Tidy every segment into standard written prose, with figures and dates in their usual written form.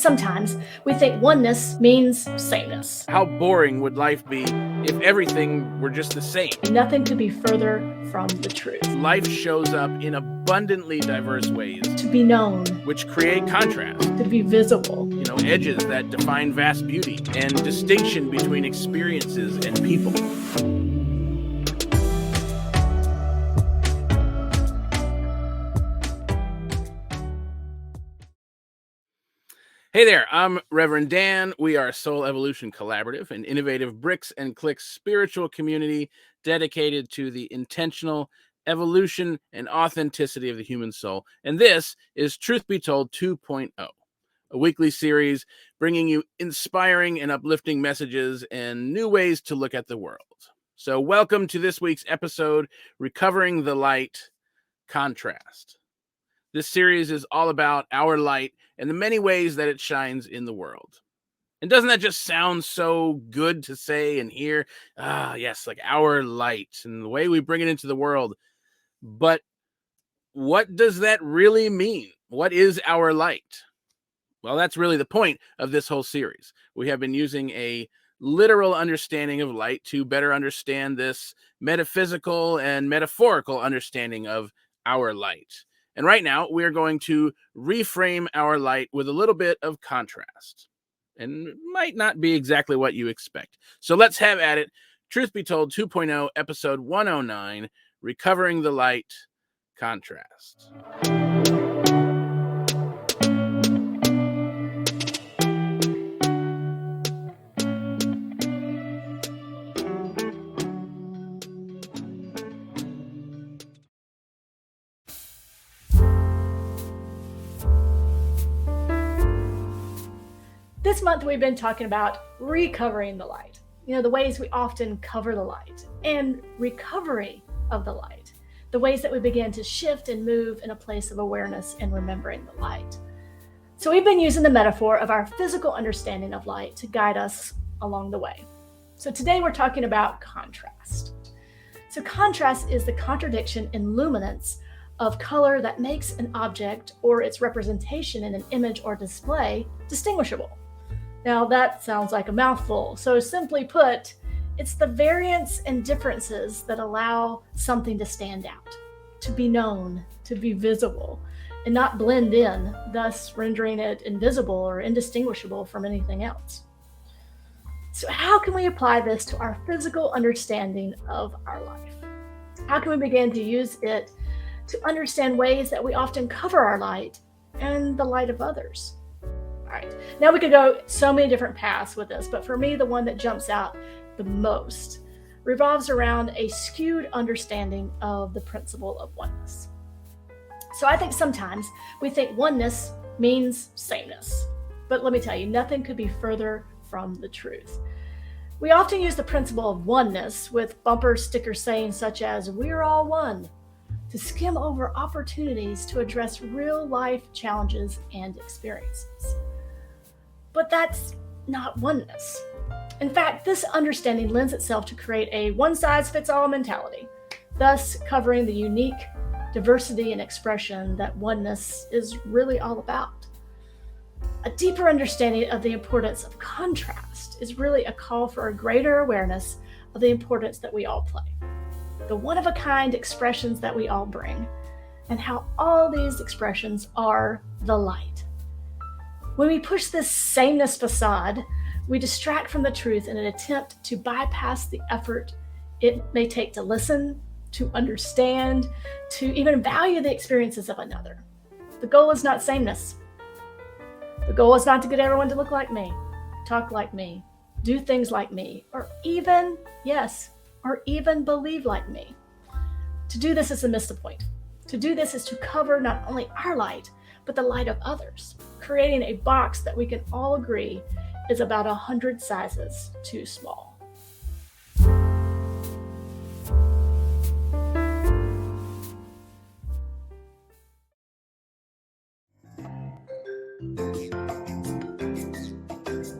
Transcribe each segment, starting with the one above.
sometimes we think oneness means sameness. How boring would life be if everything were just the same? Nothing could be further from the truth. Life shows up in abundantly diverse ways, To be known, which create contrast. to be visible. Edges that define vast beauty and distinction between experiences and people. Hey there, I'm Reverend Dan. We are Soul Evolution Collaborative, an innovative bricks and clicks spiritual community dedicated to the intentional evolution and authenticity of the human soul. And this is Truth Be Told 2.0, a weekly series bringing you inspiring and uplifting messages and new ways to look at the world. So welcome to this week's episode, Recovering the Light, Contrast. This series is all about our light and the many ways that it shines in the world. And doesn't that just sound so good to say and hear? Yes, like our light and the way we bring it into the world. But what does that really mean? What is our light? Well, that's really the point of this whole series. We have been using a literal understanding of light to better understand this metaphysical and metaphorical understanding of our light. And right now, we are going to reframe our light with a little bit of contrast. And it might not be exactly what you expect. So let's have at it. Truth Be Told 2.0, episode 109, Recovering the Light, Contrast. This month we've been talking about recovering the light. The ways we often cover the light, and recovery of the light. The ways that we begin to shift and move in a place of awareness and remembering the light. So we've been using the metaphor of our physical understanding of light to guide us along the way. So today we're talking about contrast. So contrast is the contradiction in luminance of color that makes an object or its representation in an image or display distinguishable. Now that sounds like a mouthful. So simply put, it's the variance and differences that allow something to stand out, to be known, to be visible, and not blend in, thus rendering it invisible or indistinguishable from anything else. So how can we apply this to our physical understanding of our life? How can we begin to use it to understand ways that we often cover our light and the light of others? All right, now we could go so many different paths with this, but for me, the one that jumps out the most revolves around a skewed understanding of the principle of oneness. So I think sometimes we think oneness means sameness, but let me tell you, nothing could be further from the truth. We often use the principle of oneness with bumper sticker sayings such as, "We're all one," to skim over opportunities to address real life challenges and experiences. But that's not oneness. In fact, this understanding lends itself to create a one-size-fits-all mentality, thus covering the unique diversity and expression that oneness is really all about. A deeper understanding of the importance of contrast is really a call for a greater awareness of the importance that we all play, the one-of-a-kind expressions that we all bring, and how all these expressions are the light. When we push this sameness facade, we distract from the truth in an attempt to bypass the effort it may take to listen, to understand, to even value the experiences of another. The goal is not sameness. The goal is not to get everyone to look like me, talk like me, do things like me, or even believe like me. To do this is to miss the point. To do this is to cover not only our light, but the light of others, creating a box that we can all agree is about 100 sizes too small.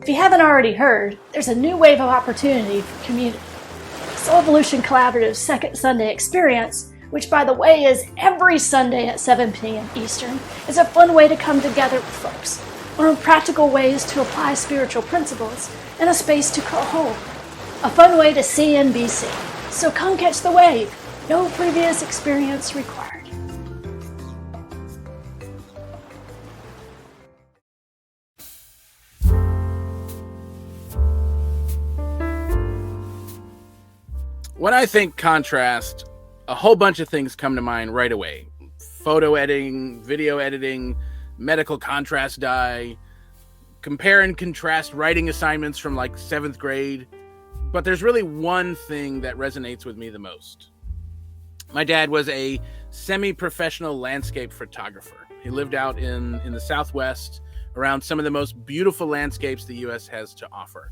If you haven't already heard, there's a new wave of opportunity for community. Soul Evolution Collaborative's Second Sunday Experience, which by the way is every Sunday at 7 p.m. Eastern, is a fun way to come together with folks. or practical ways to apply spiritual principles in a space to call home. A fun way to see and be seen. So come catch the wave. No previous experience required. When I think contrast, a whole bunch of things come to mind right away. Photo editing, video editing, medical contrast dye, compare and contrast writing assignments from like 7th grade. But there's really one thing that resonates with me the most. My dad was a semi-professional landscape photographer. He lived out in the Southwest around some of the most beautiful landscapes the U.S. has to offer.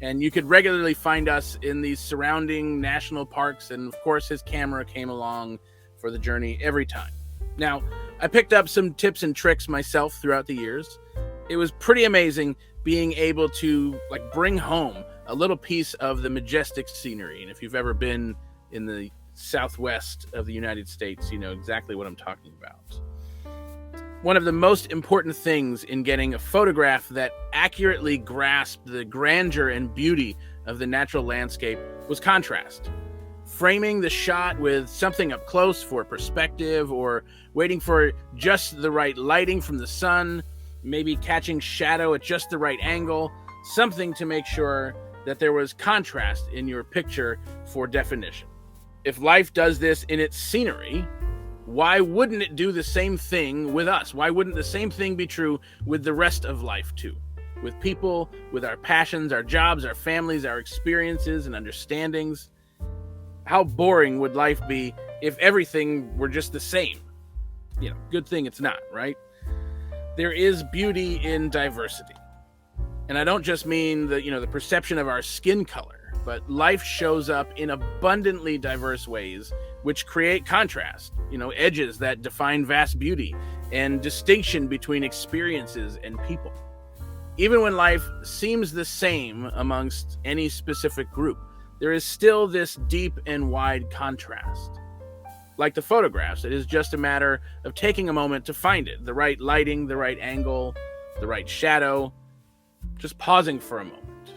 And you could regularly find us in these surrounding national parks. And of course, his camera came along for the journey every time. Now, I picked up some tips and tricks myself throughout the years. It was pretty amazing being able to bring home a little piece of the majestic scenery. And if you've ever been in the Southwest of the United States, you know exactly what I'm talking about. One of the most important things in getting a photograph that accurately grasped the grandeur and beauty of the natural landscape was contrast. Framing the shot with something up close for perspective, or waiting for just the right lighting from the sun, maybe catching shadow at just the right angle, something to make sure that there was contrast in your picture for definition. If life does this in its scenery, why wouldn't it do the same thing with us? Why wouldn't the same thing be true with the rest of life too? With people, with our passions, our jobs, our families, our experiences and understandings. How boring would life be if everything were just the same? Good thing it's not, right? There is beauty in diversity. And I don't just mean the perception of our skin color, but life shows up in abundantly diverse ways which create contrast, edges that define vast beauty and distinction between experiences and people. Even when life seems the same amongst any specific group, there is still this deep and wide contrast. Like the photographs, it is just a matter of taking a moment to find it, the right lighting, the right angle, the right shadow, just pausing for a moment.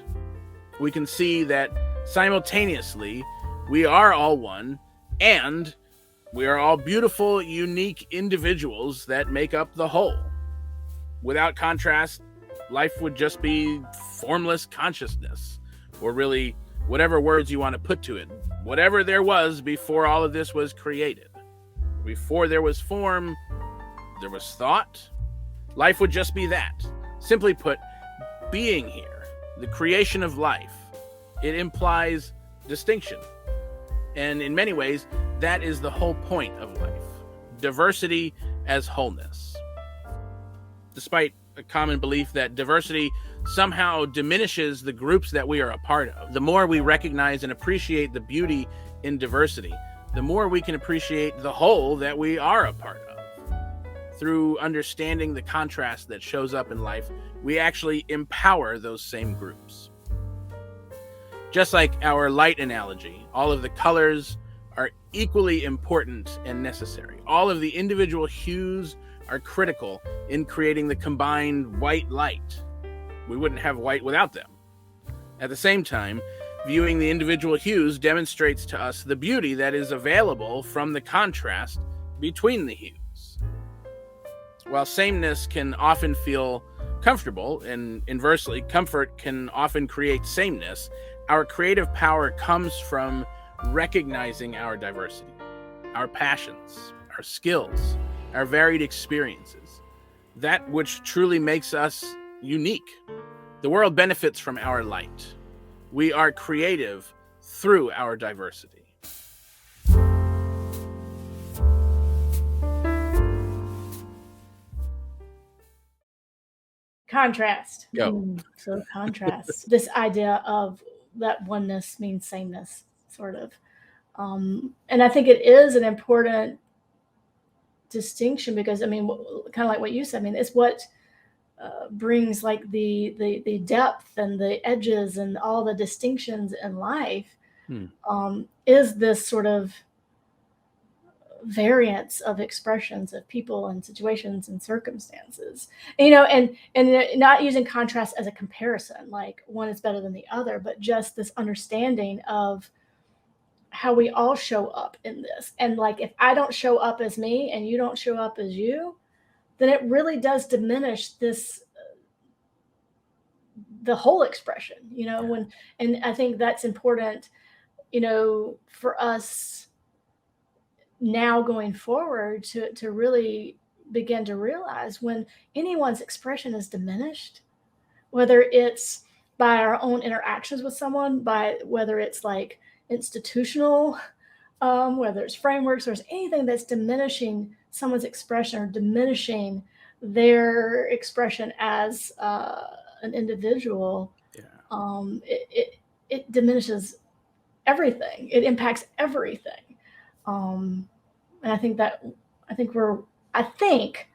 We can see that simultaneously we are all one, and we are all beautiful, unique individuals that make up the whole. Without contrast, life would just be formless consciousness, or really whatever words you want to put to it. Whatever there was before all of this was created. Before there was form, there was thought. Life would just be that. Simply put, being here, the creation of life, it implies distinction. And in many ways, that is the whole point of life. Diversity as wholeness. Despite a common belief that diversity somehow diminishes the groups that we are a part of, the more we recognize and appreciate the beauty in diversity, the more we can appreciate the whole that we are a part of. Through understanding the contrast that shows up in life, we actually empower those same groups. Just like our light analogy, all of the colors are equally important and necessary. All of the individual hues are critical in creating the combined white light. We wouldn't have white without them. At the same time, viewing the individual hues demonstrates to us the beauty that is available from the contrast between the hues. While sameness can often feel comfortable, and inversely, comfort can often create sameness, our creative power comes from recognizing our diversity, our passions, our skills, our varied experiences, that which truly makes us unique. The world benefits from our light. We are creative through our diversity. Contrast. Go. So contrast. This idea of that oneness means sameness, sort of. And I think it is an important distinction because, kind of like what you said, it's what brings like the depth and the edges and all the distinctions in life. Is this sort of variance of expressions of people and situations and circumstances, and not using contrast as a comparison, like one is better than the other, but just this understanding of how we all show up in this. And like, if I don't show up as me and you don't show up as you, then it really does diminish this, the whole expression, when, and I think that's important, for us now going forward, to really begin to realize when anyone's expression is diminished, whether it's by our own interactions with someone, by whether it's like institutional, whether it's frameworks, or anything that's diminishing someone's expression or diminishing their expression as an individual, it diminishes everything. It impacts everything. And I think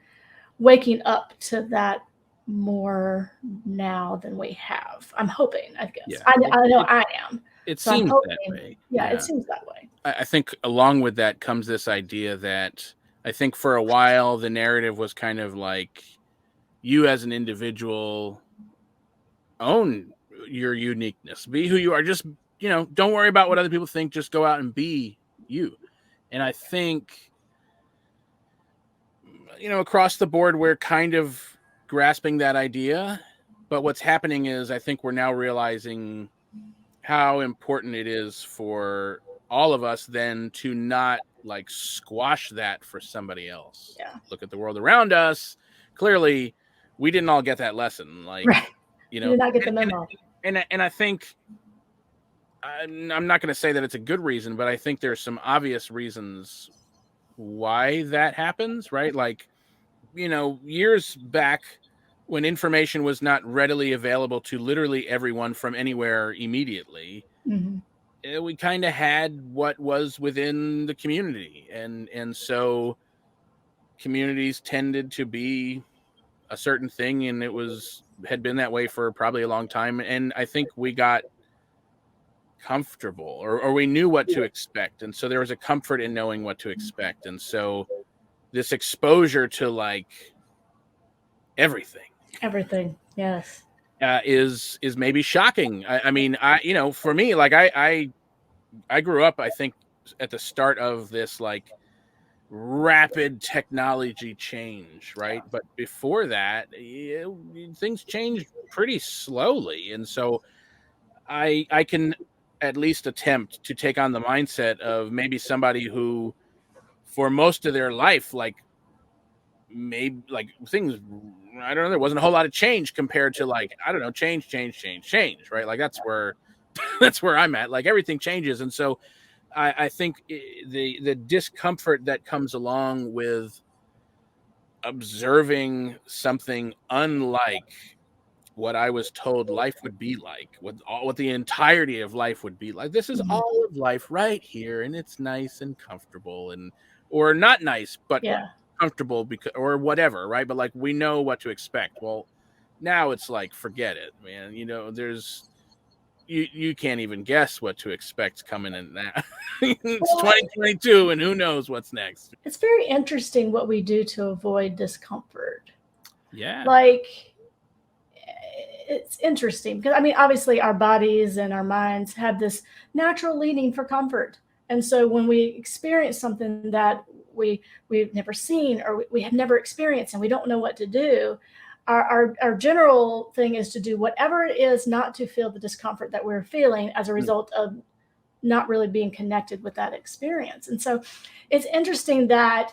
waking up to that more now than we have. I'm hoping, I guess. Yeah. I know I am. It So I'm seems hoping, that way. yeah, it seems that way. I think along with that comes this idea that I think for a while the narrative was kind of like, you as an individual own your uniqueness, be who you are, just, don't worry about what other people think, just go out and be you. And I think, across the board, we're kind of grasping that idea. But what's happening is, I think we're now realizing how important it is for all of us then to not like squash that for somebody else. Yeah. Look at the world around us. Clearly, we didn't all get that lesson. Like, Right. You did not get the memo. And I think, I'm not going to say that it's a good reason, but I think there's some obvious reasons why that happens, right? Like, years back when information was not readily available to literally everyone from anywhere immediately, we kind of had what was within the community. And so communities tended to be a certain thing, and had been that way for probably a long time. And I think we got comfortable, or we knew what to expect. And so there was a comfort in knowing what to expect. And so this exposure to like everything, yes, is maybe shocking. I mean, for me, like I grew up, I think, at the start of this like rapid technology change, right? But before that, things changed pretty slowly. And so I can at least attempt to take on the mindset of maybe somebody who for most of their life, like, maybe like things, I don't know, there wasn't a whole lot of change compared to like, I don't know, change, right? Like that's where I'm at. Like everything changes. And so I think the discomfort that comes along with observing something unlike what I was told life would be like, what the entirety of life would be like. This is all of life right here, and it's nice and comfortable, or not nice, but comfortable, because, or whatever, right? But like, we know what to expect. Well, now it's like, forget it, man. There's you can't even guess what to expect coming in now. It's 2022, and who knows what's next. It's very interesting what we do to avoid discomfort. Yeah. Like, it's interesting because, I mean, obviously our bodies and our minds have this natural leaning for comfort. And so when we experience something that we've never seen, or we have never experienced, and we don't know what to do, our general thing is to do whatever it is not to feel the discomfort that we're feeling as a result of not really being connected with that experience. And so it's interesting that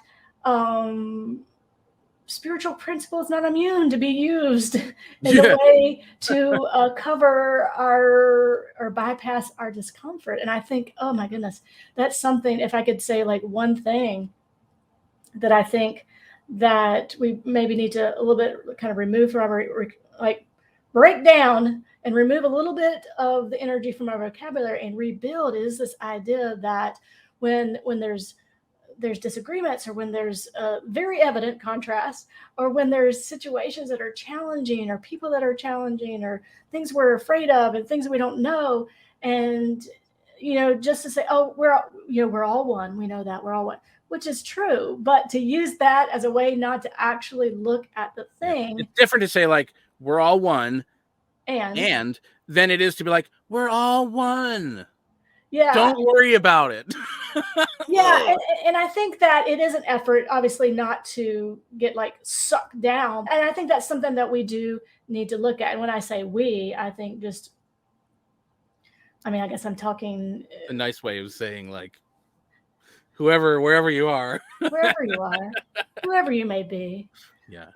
spiritual principle is not immune to be used in a way to cover or bypass our discomfort. And I think, oh my goodness, that's something, if I could say like one thing that I think that we maybe need to a little bit kind of remove from our, like, break down and remove a little bit of the energy from our vocabulary and rebuild, is this idea that when there's disagreements, or when there's a very evident contrast, or when there's situations that are challenging, or people that are challenging, or things we're afraid of, and things we don't know, and just to say, oh, we're all one, we know that we're all one, which is true. But to use that as a way not to actually look at the thing, it's different to say like we're all one, and than it is to be like we're all one. yeah, Don't worry about it. yeah, and I think that it is an effort, obviously, not to get like sucked down. And I think that's something that we do need to look at. And when I say we, I think just, I mean, I guess I'm talking A nice way of saying like wherever you are. wherever you are, whoever you may be. Yeah.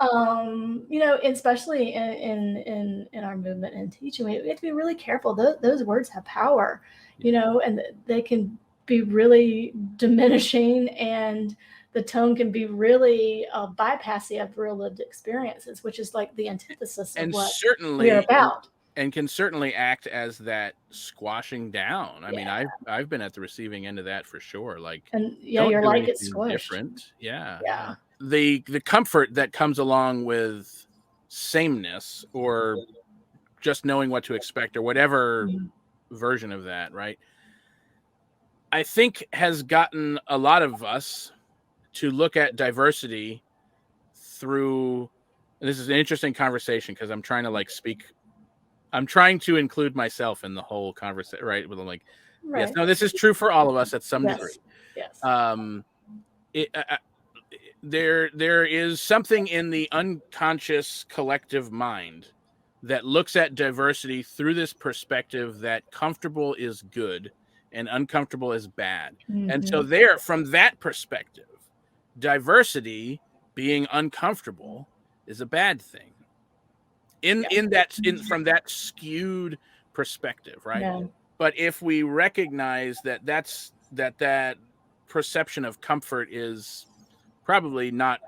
You know, especially in our movement and teaching, we have to be really careful. Those words have power, you know, and they can be really diminishing, and the tone can be really bypassing of real lived experiences, which is like the antithesis of And what we are certainly about. and can certainly act as that squashing down. I mean, Yeah. I've been at the receiving end of that for sure. Like, And yeah, don't your do light gets anything squished. different. Yeah, yeah. Yeah. The comfort that comes along with sameness, or just knowing what to expect, or whatever Mhm. version of that, right? I think has gotten a lot of us to look at diversity through, and this is an interesting conversation because I'm trying to like speak, I'm trying to include myself in the whole conversation, right? With like, yes, Right. no, this is true for all of us at some Yes. degree. Yes. Um, it, there is something in the unconscious collective mind that looks at diversity through this perspective that comfortable is good and uncomfortable is bad. And so Hmm. there, from that perspective, diversity being uncomfortable is a bad thing. Yeah. In from that skewed perspective, right? Yeah. But if we recognize that that perception of comfort is probably not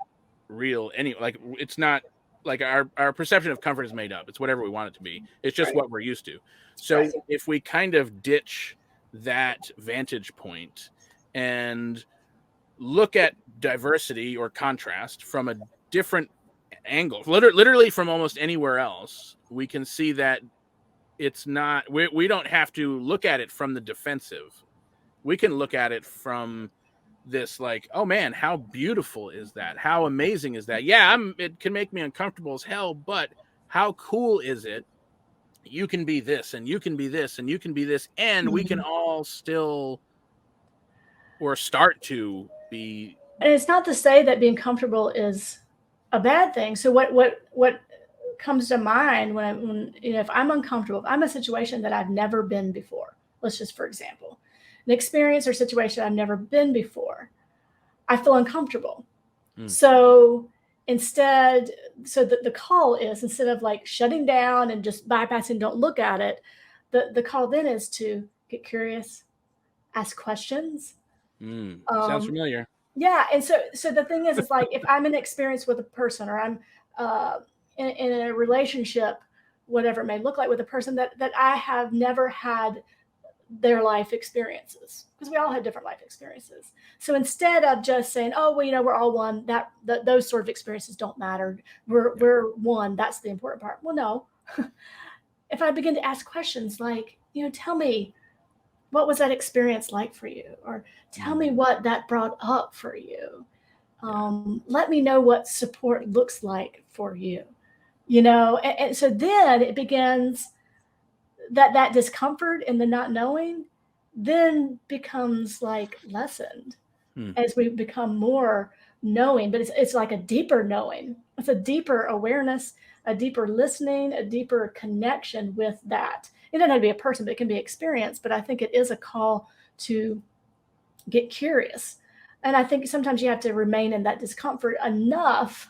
real, any like it's not, like our perception of comfort is made up. It's whatever we want it to be. It's just Right. what we're used to. Right. So if we kind of ditch that vantage point and look at diversity or contrast from a different angle, literally from almost anywhere else, we can see that it's not, we don't have to look at it from the defensive. We can look at it from this like, oh man, how beautiful is that? How amazing is that? Yeah, it can make me uncomfortable as hell, but how cool is it? You can be this, and you can be this, and you can be this, and we can Mhm. all still, or start to be. And it's not to say that being comfortable is a bad thing. So what comes to mind when you know, if I'm uncomfortable, if I'm in a situation that I've never been before, let's just for example, an experience or situation I've never been before, I feel uncomfortable. Mm, So instead, so the call is, instead of like shutting down and just bypassing, don't look at it, the call then is to get curious, ask questions. sounds Um, familiar. yeah, and so the thing is, it's like if I'm in an experience with a person, or I'm uh, in a relationship, whatever it may look like, with a person that I have never had their life experiences, because we all have different life experiences. So instead of just saying, oh well, you know, we're all one, that those sort of experiences don't matter, Yeah. we're one, that's the important part. Well, no. If I begin to ask questions like, you know, tell me, what was that experience like for you, or tell me Mm, what that brought up for you, yeah. let me know what support looks like for you, you know. And so then it begins, that discomfort and the not knowing then becomes like lessened Hmm. as we become more knowing. But it's like a deeper knowing, it's a deeper awareness, a deeper listening, a deeper connection with that. It doesn't have to be a person, but it can be experience. But I think it is a call to get curious. And I think sometimes you have to remain in that discomfort enough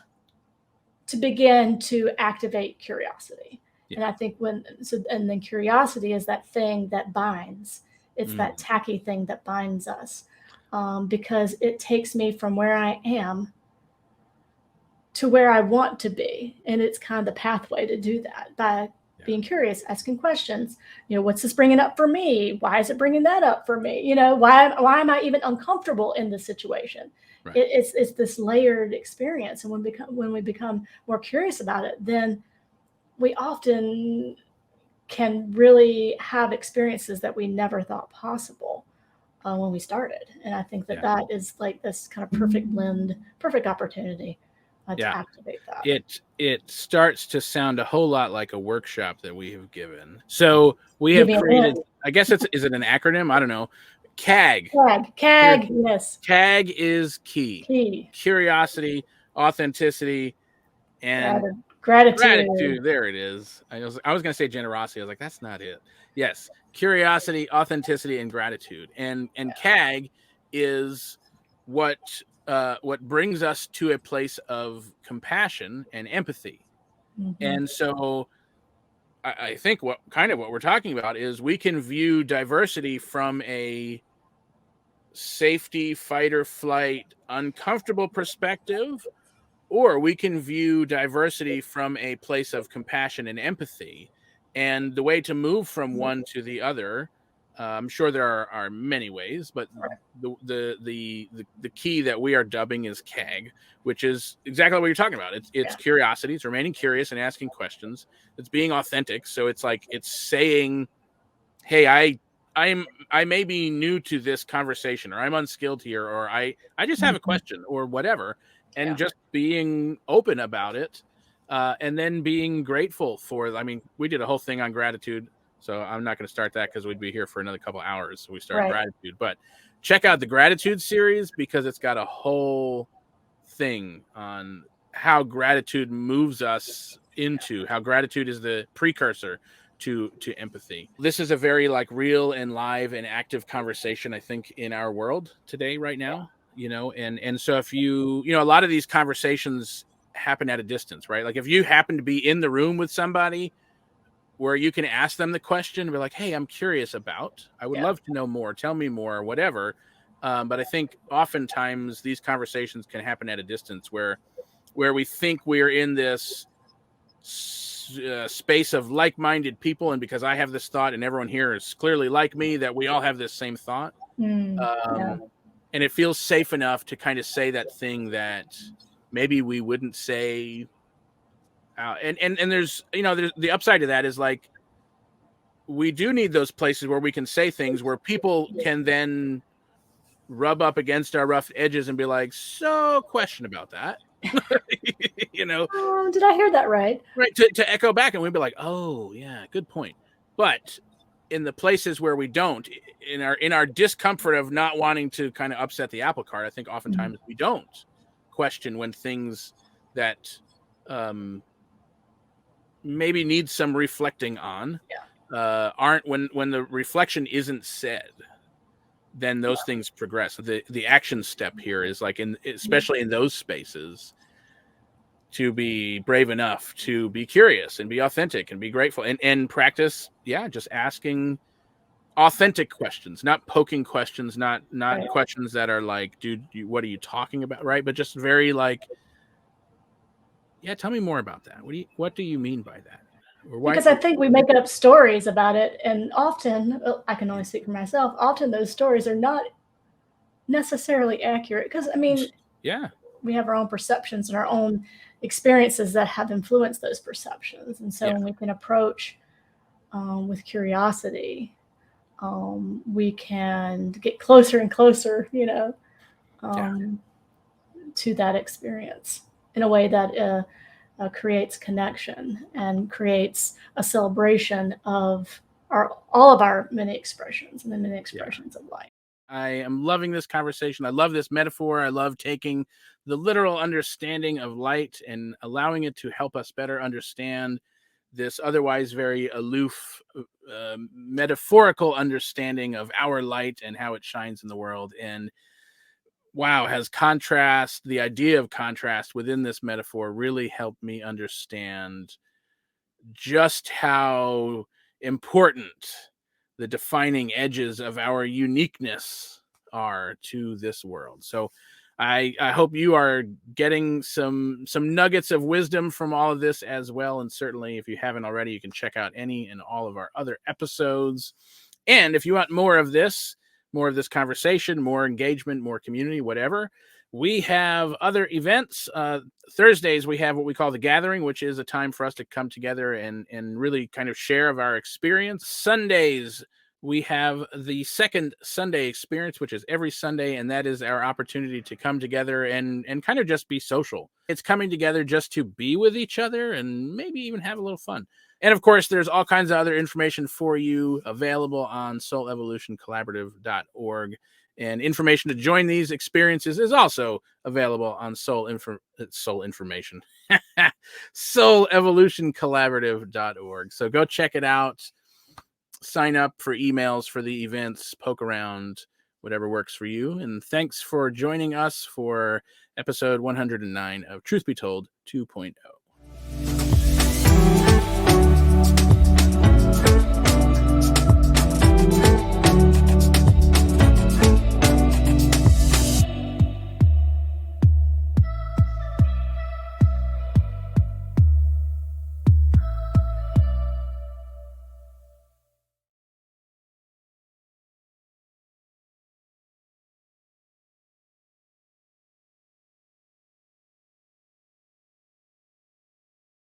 to begin to activate curiosity. Yeah. And I think and then curiosity is that thing that binds. It's Mm, that tacky thing that binds us, because it takes me from where I am to where I want to be. And it's kind of the pathway to do that by yeah. being curious, asking questions. You know, what's this bringing up for me? Why is it bringing that up for me? You know, why am I even uncomfortable in this situation? Right. It's this layered experience. And when we become more curious about it, then we often can really have experiences that we never thought possible. when we started. And I think that Yeah. that is like this kind of perfect blend, perfect opportunity to Yeah. activate that. It starts to sound a whole lot like a workshop that we have given. So we Give have me a created, hint. I guess is it an acronym? I don't know. CAG. Here, CAG, yes. CAG is key. Key. Curiosity, authenticity, and Gratitude. gratitude. There it is. I was going to say generosity. I was like, that's not it. Yes, curiosity, authenticity, and gratitude. And CAG is what what brings us to a place of compassion and empathy. Mm-hmm. And so I think what we're talking about is we can view diversity from a safety, fight or flight, uncomfortable perspective, or we can view diversity from a place of compassion and empathy. And the way to move from one to the other, I'm sure there are many ways, but the key that we are dubbing is CAG, which is exactly what you're talking about. It's curiosity, it's remaining curious and asking questions. It's being authentic. So it's like it's saying, hey, I may be new to this conversation, or I'm unskilled here, or I just have a question or whatever, and just being open about it, and then being grateful for. I mean, we did a whole thing on gratitude, so I'm not going to start that because we'd be here for another couple hours. So we started gratitude, but check out the gratitude series because it's got a whole thing on how gratitude moves us into how gratitude is the precursor to empathy. This is a very like real and live and active conversation, I think, in our world today, right now. And so if a lot of these conversations happen at a distance, right? Like if you happen to be in the room with somebody where you can ask them the question and be like, hey, I'm curious about, I would love to know more, tell me more, or whatever. But I think oftentimes these conversations can happen at a distance where we think we're in this space of like-minded people, and because I have this thought and everyone here is clearly like me, that we all have this same thought. And it feels safe enough to kind of say that thing that maybe we wouldn't say. And there's there's the upside to that is like we do need those places where we can say things where people can then rub up against our rough edges and be like, so question about that. Did I hear that right? Right, to echo back, and we'd be like, oh yeah, good point. But in the places where we don't, in our discomfort of not wanting to kind of upset the apple cart, I think oftentimes we don't question when things that maybe need some reflecting on aren't, when the reflection isn't said, then those things progress. The action step here is like especially in those spaces, to be brave enough to be curious and be authentic and be grateful and practice just asking authentic questions, not poking questions, not questions that are like, dude, what are you talking about, right? But just very like, tell me more about that. What do you mean by that? Or why? Because I think we make up stories about it, and often, I can only speak for myself, often those stories are not necessarily accurate, because I mean, we have our own perceptions and our own experiences that have influenced those perceptions. And so when we can approach with curiosity, we can get closer and closer, to that experience in a way that creates connection and creates a celebration of all of our many expressions and the many expressions of life. I am loving this conversation. I love this metaphor. I love taking the literal understanding of light and allowing it to help us better understand this otherwise very aloof, metaphorical understanding of our light and how it shines in the world. And wow, has contrast, the idea of contrast within this metaphor really helped me understand just how important the defining edges of our uniqueness are to this world. So I hope you are getting some nuggets of wisdom from all of this as well. And certainly if you haven't already, you can check out any and all of our other episodes. And if you want more of this conversation, more engagement, more community, whatever, we have other events. Thursdays, we have what we call the Gathering, which is a time for us to come together and really kind of share of our experience. Sundays, we have the second Sunday experience, which is every Sunday, and that is our opportunity to come together and kind of just be social. It's coming together just to be with each other and maybe even have a little fun. And of course, there's all kinds of other information for you available on soulevolutioncollaborative.org. And information to join these experiences is also available on Soul Information, soulevolutioncollaborative.org. So go check it out. Sign up for emails for the events, poke around, whatever works for you. And thanks for joining us for episode 109 of Truth Be Told 2.0.